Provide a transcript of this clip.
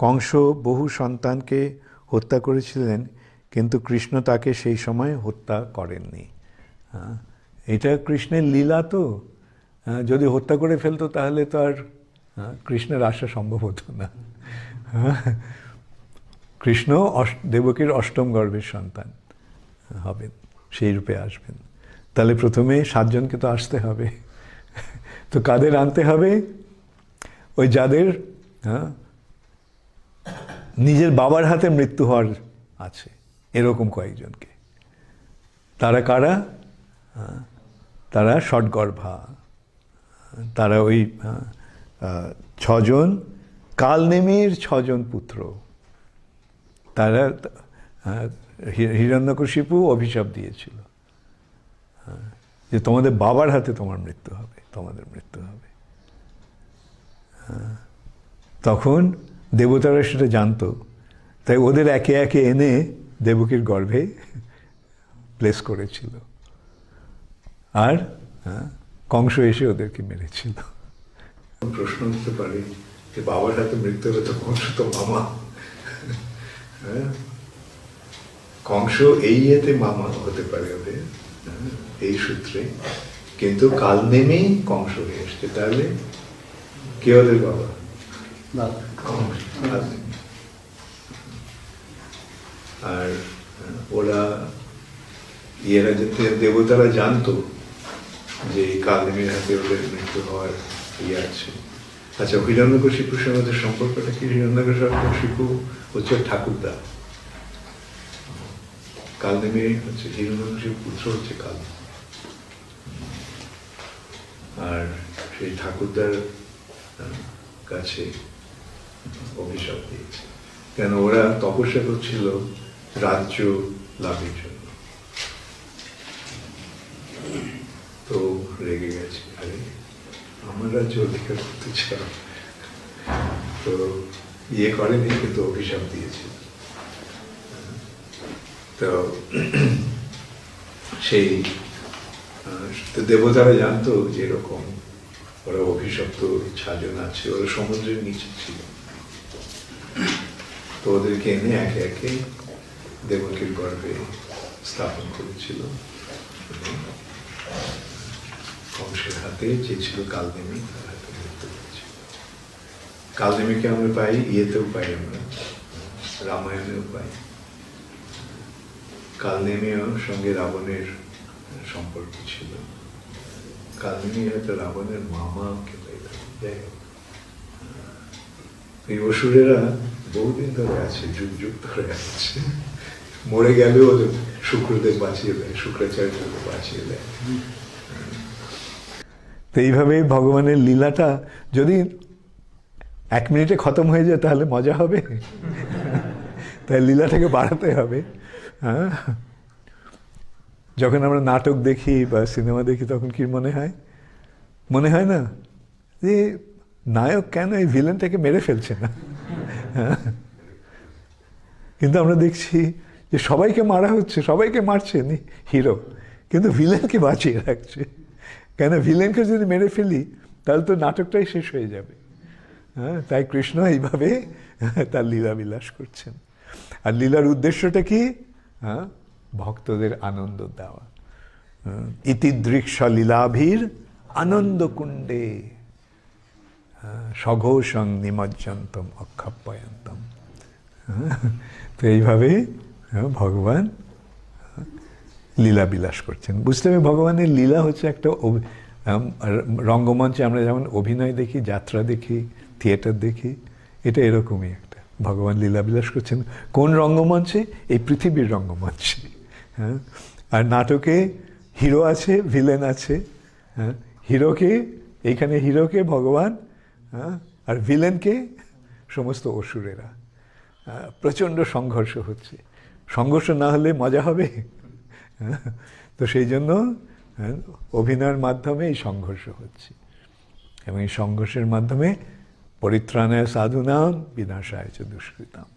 কংস বহু সন্তানকে হত্যা করেছিলেন, কিন্তু কৃষ্ণ তাকে সেই সময় হত্যা করেননি। এটা কৃষ্ণের লীলা তো। যদি হত্যা করে ফেলতো তাহলে তো আর কৃষ্ণের আসা সম্ভব হতো না। কৃষ্ণ দেবকীর অষ্টম গর্ভের সন্তান হবেন, সেই রূপে আসবেন। তাহলে প্রথমে 7 জনকে তো আসতে হবে। তো কাদের আনতে হবে? ওই যাদের নিজের বাবার হাতে মৃত্যু হওয়ার আছে, এরকম কয়েকজনকে। তারা কারা? তারা ষটগর্ভা। তারা ওই 6 জন কালনেমির 6 জন পুত্র। তারা হিরণ্যকশিপু অভিশাপ দিয়েছিল যে তোমাদের বাবার হাতে তোমার মৃত্যু হবে, তোমাদের মৃত্যু হবে। তখন দেবতারা সেটা জানতো, তাই ওদের একে একে এনে দেবকীর গর্ভে প্লেস করেছিল। আর কংস এসে ওদেরকে মেরেছিল। প্রশ্ন উঠতে পারে যে বাবার হাতে মৃত্যু হলে তো কংস তো মামা। কংস এই ইয়েতে মামা হতে পারে ওদের, এই সূত্রে, কিন্তু কাল নেমেই কংস হয়ে এসছে। তাহলে কে ওদের বাবা? আর ওরা ইয়েরা যেতে দেবতারা জানতো যে কালনেমির হাতে ওদের মৃত্যু হওয়ার ইয়ে আছে। আচ্ছা, হিরণ্যকশিপুর সঙ্গে ওদের সম্পর্কটা কি? হিরণ্যকশিপু হচ্ছে ঠাকুরদা, কালনেমি হচ্ছে হিরণ্যকশিপুর পুত্র, হচ্ছে কাল। আর সেই ঠাকুরদার কাছে অভিশাপ দিয়েছে, কেন ওরা তপস্যা করছিল রাজ্য লাভের জন্য। তো রেগে গেছে, আরে আমার রাজ্য অধিকার করতে চাও। তো ইয়ে করেনি, কিন্তু অভিশাপ দিয়েছে। তো সেই দেবতারা জানতো যে এরকম ওরা অভিশপ্ত 6 জন আছে, ওরা সমুদ্রের নিচে ছিল। তো ওদেরকে এনে একে একে দেবকীর গর্ভে স্থাপন করেছিল। কংসের হাতে যে ছিল কালনেমি, তার হাতে মৃত্যু হয়েছিল। কালনেমিকে আমরা পাই ইয়েতেও পাই, আমরা রামায়ণেও পাই। কালনেমির সঙ্গে রাবণের সম্পর্ক ছিল। কালনেমি হয়তো রাবণের মামা কে পাইতাম। যাই হোক, এই অসুরেরা বহুদিন ধরে আছে, যুগ যুগ ধরে আছে। মরে গেলেও ওদের শুক্রদের বাঁচিয়ে দেয়, শুক্রাচার্যকে বাঁচিয়ে দেয়। তো এইভাবে ভগবানের লীলাটা যদি 1 মিনিটে খতম হয়ে যায় তাহলে মজা হবে। তাই লীলাটাকে বাড়াতে হবে। যখন আমরা নাটক দেখি বা সিনেমা দেখি তখন কি মনে হয়? মনে হয় না যে নায়ক কেন এই ভিলেনটাকে মেরে ফেলছে না? কিন্তু আমরা দেখছি যে সবাইকে মারা হচ্ছে, সবাইকে মারছে হিরো, কিন্তু ভিলেনকে বাঁচিয়ে রাখছে। কেন? ভিলেনকে যদি মেরে ফেলি তাহলে তো নাটকটাই শেষ হয়ে যাবে। তাই কৃষ্ণ এইভাবে তার লীলা বিলাস করছেন। আর লীলার উদ্দেশ্যটা কি? ভক্তদের আনন্দ দেওয়া। ইতিদৃক্ষ লীলাভীর আনন্দ কুণ্ডে সঘোষং নিমজ্জন্তম অক্ষাপ্যয়ন্তম। তো এইভাবে ভগবান লীলা বিলাস করছেন। বুঝতে হবে ভগবানের লীলা হচ্ছে একটা রঙ্গমঞ্চে আমরা যেমন অভিনয় দেখি, যাত্রা দেখি, থিয়েটার দেখি, এটা এরকমই একটা। ভগবান লীলা বিলাস করছেন কোন রঙ্গমঞ্চে? এই পৃথিবীর রঙ্গমঞ্চে। আর নাটকে হিরো আছে, ভিলেন আছে। হিরোকে এইখানে হিরোকে ভগবান, আর ভিলেনকে সমস্ত অসুরেরা। প্রচণ্ড সংঘর্ষ হচ্ছে। সংঘর্ষ না হলে মজা হবে? তো সেই জন্য অভিনয়ের মাধ্যমে এই সংঘর্ষ হচ্ছে, এবং এই সংঘর্ষের মাধ্যমে পরিত্রাণায় সাধুনাম বিনাশায় চ দুষ্কৃতাম।